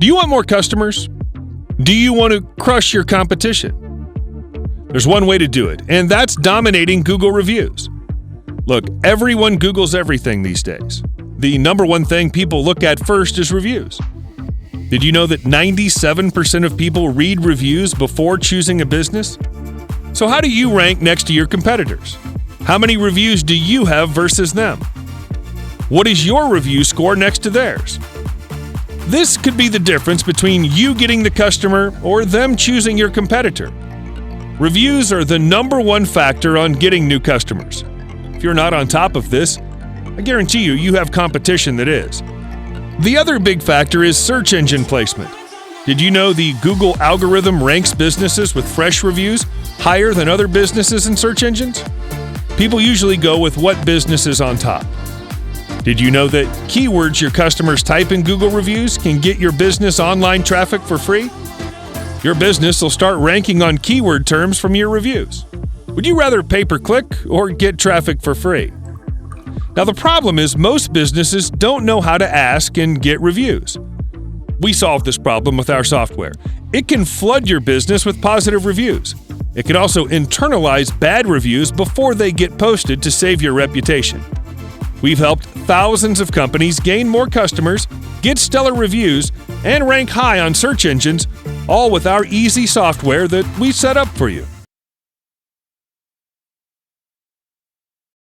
Do you want more customers? Do you want to crush your competition? There's one way to do it, and that's dominating Google reviews. Look, everyone Googles everything these days. The number one thing people look at first is reviews. Did you know that 97% of people read reviews before choosing a business? So how do you rank next to your competitors? How many reviews do you have versus them? What is your review score next to theirs? This could be the difference between you getting the customer or them choosing your competitor. Reviews are the number one factor on getting new customers. If you're not on top of this, I guarantee you have competition that is. The other big factor is search engine placement. Did you know the Google algorithm ranks businesses with fresh reviews higher than other businesses in search engines? People usually go with what business is on top. Did you know that keywords your customers type in Google reviews can get your business online traffic for free? Your business will start ranking on keyword terms from your reviews. Would you rather pay per click or get traffic for free? Now, the problem is most businesses don't know how to ask and get reviews. We solved this problem with our software. It can flood your business with positive reviews. It can also internalize bad reviews before they get posted to save your reputation. We've helped thousands of companies gain more customers, get stellar reviews, and rank high on search engines, all with our easy software that we set up for you.